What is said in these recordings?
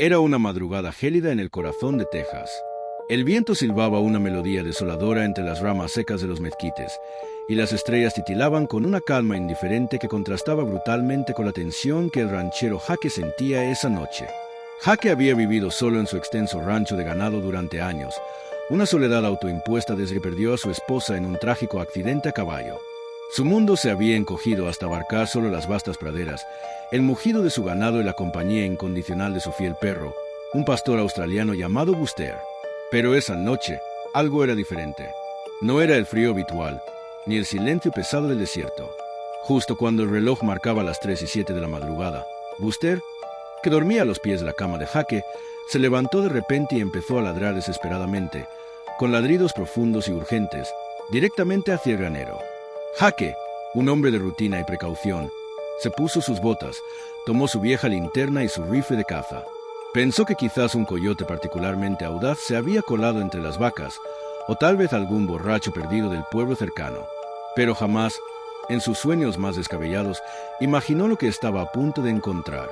Era una madrugada gélida en el corazón de Texas. El viento silbaba una melodía desoladora entre las ramas secas de los mezquites, y las estrellas titilaban con una calma indiferente que contrastaba brutalmente con la tensión que el ranchero Jaque sentía esa noche. Jaque había vivido solo en su extenso rancho de ganado durante años. Una soledad autoimpuesta desde que perdió a su esposa en un trágico accidente a caballo. Su mundo se había encogido hasta abarcar solo las vastas praderas, el mugido de su ganado y la compañía incondicional de su fiel perro, un pastor australiano llamado Buster. Pero esa noche, algo era diferente. No era el frío habitual, ni el silencio pesado del desierto. Justo cuando el reloj marcaba las 3:07 de la madrugada, Buster, que dormía a los pies de la cama de Jaque, se levantó de repente y empezó a ladrar desesperadamente, con ladridos profundos y urgentes, directamente hacia el granero. Jaque, un hombre de rutina y precaución, se puso sus botas, tomó su vieja linterna y su rifle de caza. Pensó que quizás un coyote particularmente audaz se había colado entre las vacas, o tal vez algún borracho perdido del pueblo cercano. Pero jamás, en sus sueños más descabellados, imaginó lo que estaba a punto de encontrar.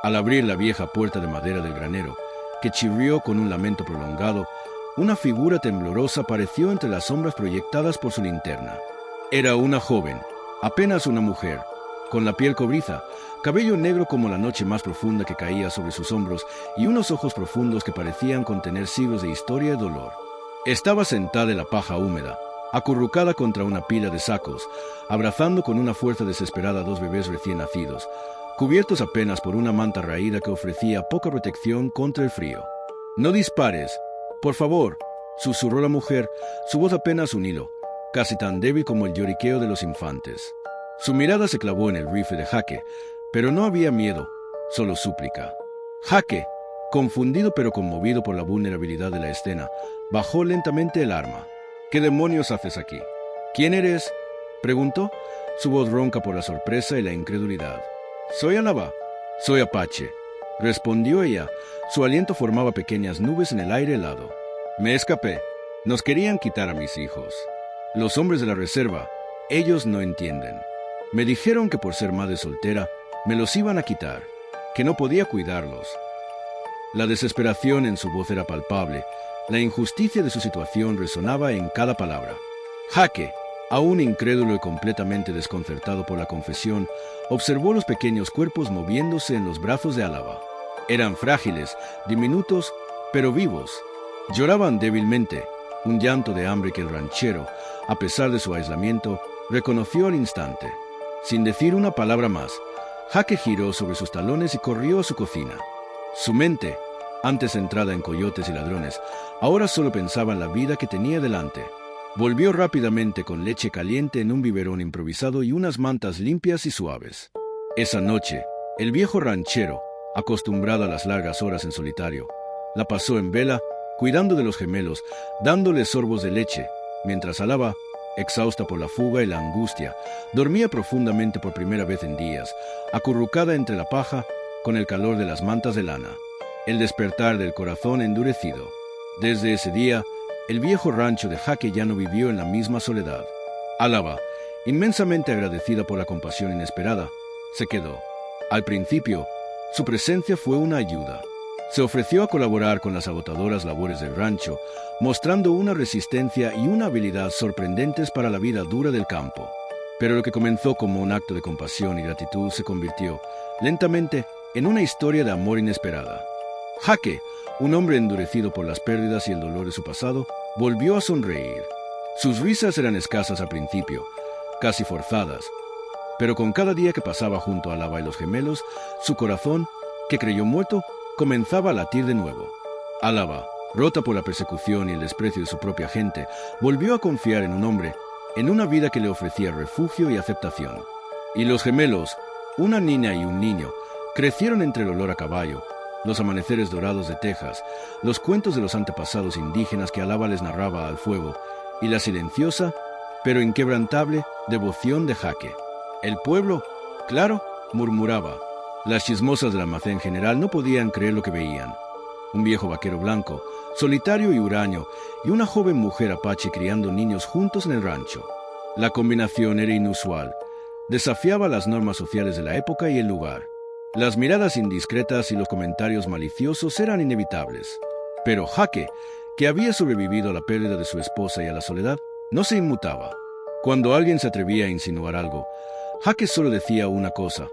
Al abrir la vieja puerta de madera del granero, que chirrió con un lamento prolongado, una figura temblorosa apareció entre las sombras proyectadas por su linterna. Era una joven, apenas una mujer, con la piel cobriza, cabello negro como la noche más profunda que caía sobre sus hombros y unos ojos profundos que parecían contener siglos de historia y dolor. Estaba sentada en la paja húmeda, acurrucada contra una pila de sacos, abrazando con una fuerza desesperada a dos bebés recién nacidos, cubiertos apenas por una manta raída que ofrecía poca protección contra el frío. «No dispares, por favor», susurró la mujer, su voz apenas un hilo, casi tan débil como el lloriqueo de los infantes. Su mirada se clavó en el rifle de Jaque, pero no había miedo, solo súplica. Jaque, confundido pero conmovido por la vulnerabilidad de la escena, bajó lentamente el arma. «¿Qué demonios haces aquí?» «¿Quién eres?», preguntó, su voz ronca por la sorpresa y la incredulidad. «Soy Alaba. Soy Apache», respondió ella. Su aliento formaba pequeñas nubes en el aire helado. «Me escapé. Nos querían quitar a mis hijos. Los hombres de la reserva, ellos no entienden. Me dijeron que por ser madre soltera, me los iban a quitar, que no podía cuidarlos». La desesperación en su voz era palpable, la injusticia de su situación resonaba en cada palabra. Jaque, aún incrédulo y completamente desconcertado por la confesión, observó los pequeños cuerpos moviéndose en los brazos de Alaba. Eran frágiles, diminutos, pero vivos. Lloraban débilmente, un llanto de hambre que el ranchero, a pesar de su aislamiento, reconoció al instante. Sin decir una palabra más, Jaque giró sobre sus talones y corrió a su cocina. Su mente, antes centrada en coyotes y ladrones, ahora solo pensaba en la vida que tenía delante. Volvió rápidamente con leche caliente en un biberón improvisado y unas mantas limpias y suaves. Esa noche, el viejo ranchero, acostumbrado a las largas horas en solitario, la pasó en vela, cuidando de los gemelos, dándoles sorbos de leche, mientras Alaba, exhausta por la fuga y la angustia, dormía profundamente por primera vez en días, acurrucada entre la paja, con el calor de las mantas de lana. El despertar del corazón endurecido. Desde ese día, el viejo rancho de Jaque ya no vivió en la misma soledad. Alaba, inmensamente agradecida por la compasión inesperada, se quedó. Al principio, su presencia fue una ayuda. Se ofreció a colaborar con las agotadoras labores del rancho, mostrando una resistencia y una habilidad sorprendentes para la vida dura del campo. Pero lo que comenzó como un acto de compasión y gratitud se convirtió, lentamente, en una historia de amor inesperada. Jaque, un hombre endurecido por las pérdidas y el dolor de su pasado, volvió a sonreír. Sus risas eran escasas al principio, casi forzadas, pero con cada día que pasaba junto a Alaba y los gemelos, su corazón, que creyó muerto, comenzaba a latir de nuevo. Alaba, rota por la persecución y el desprecio de su propia gente, volvió a confiar en un hombre, en una vida que le ofrecía refugio y aceptación. Y los gemelos, una niña y un niño, crecieron entre el olor a caballo, los amaneceres dorados de Texas, los cuentos de los antepasados indígenas que Alaba les narraba al fuego, y la silenciosa, pero inquebrantable, devoción de Jaque. El pueblo, claro, murmuraba. Las chismosas del almacén general no podían creer lo que veían. Un viejo vaquero blanco, solitario y huraño, y una joven mujer apache criando niños juntos en el rancho. La combinación era inusual, desafiaba las normas sociales de la época y el lugar. Las miradas indiscretas y los comentarios maliciosos eran inevitables. Pero Jake, que había sobrevivido a la pérdida de su esposa y a la soledad, no se inmutaba. Cuando alguien se atrevía a insinuar algo, Jake solo decía una cosa,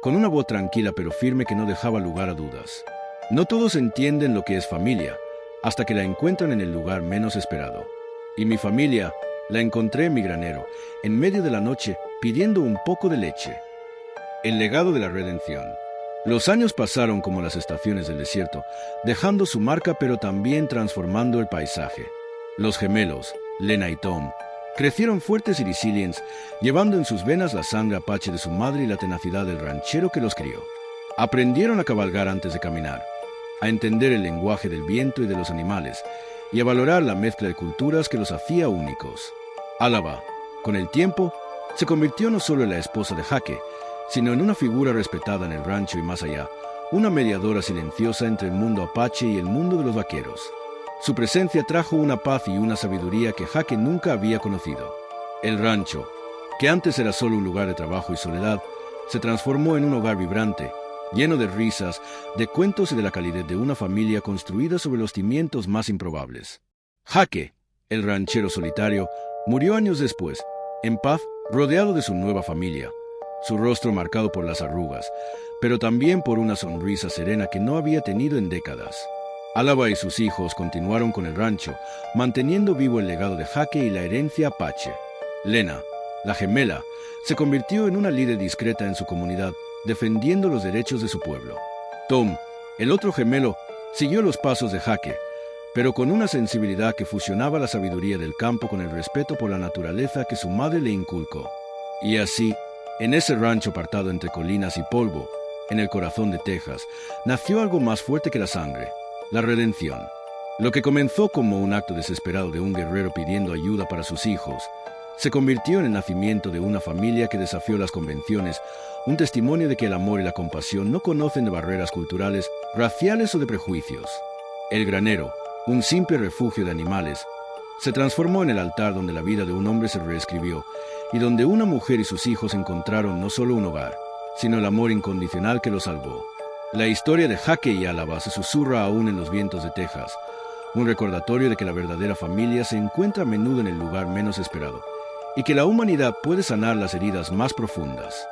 con una voz tranquila pero firme que no dejaba lugar a dudas. No todos entienden lo que es familia, hasta que la encuentran en el lugar menos esperado. Y mi familia la encontré en mi granero, en medio de la noche, pidiendo un poco de leche. El legado de la redención. Los años pasaron como las estaciones del desierto, dejando su marca pero también transformando el paisaje. Los gemelos, Lena y Tom, crecieron fuertes y resilientes, llevando en sus venas la sangre apache de su madre y la tenacidad del ranchero que los crió. Aprendieron a cabalgar antes de caminar, a entender el lenguaje del viento y de los animales, y a valorar la mezcla de culturas que los hacía únicos. Álava, con el tiempo, se convirtió no solo en la esposa de Jake, sino en una figura respetada en el rancho y más allá, una mediadora silenciosa entre el mundo apache y el mundo de los vaqueros. Su presencia trajo una paz y una sabiduría que Jake nunca había conocido. El rancho, que antes era solo un lugar de trabajo y soledad, se transformó en un hogar vibrante, lleno de risas, de cuentos y de la calidez de una familia construida sobre los cimientos más improbables. Jake, el ranchero solitario, murió años después, en paz, rodeado de su nueva familia, su rostro marcado por las arrugas, pero también por una sonrisa serena que no había tenido en décadas. Álava y sus hijos continuaron con el rancho, manteniendo vivo el legado de Jake y la herencia apache. Lena, la gemela, se convirtió en una líder discreta en su comunidad, defendiendo los derechos de su pueblo. Tom, el otro gemelo, siguió los pasos de Jake, pero con una sensibilidad que fusionaba la sabiduría del campo con el respeto por la naturaleza que su madre le inculcó. Y así, en ese rancho apartado entre colinas y polvo, en el corazón de Texas, nació algo más fuerte que la sangre, la redención. Lo que comenzó como un acto desesperado de un guerrero pidiendo ayuda para sus hijos, se convirtió en el nacimiento de una familia que desafió las convenciones, un testimonio de que el amor y la compasión no conocen de barreras culturales, raciales o de prejuicios. El granero, un simple refugio de animales, se transformó en el altar donde la vida de un hombre se reescribió y donde una mujer y sus hijos encontraron no solo un hogar, sino el amor incondicional que los salvó. La historia de Jake y Álava se susurra aún en los vientos de Texas, un recordatorio de que la verdadera familia se encuentra a menudo en el lugar menos esperado y que la humanidad puede sanar las heridas más profundas.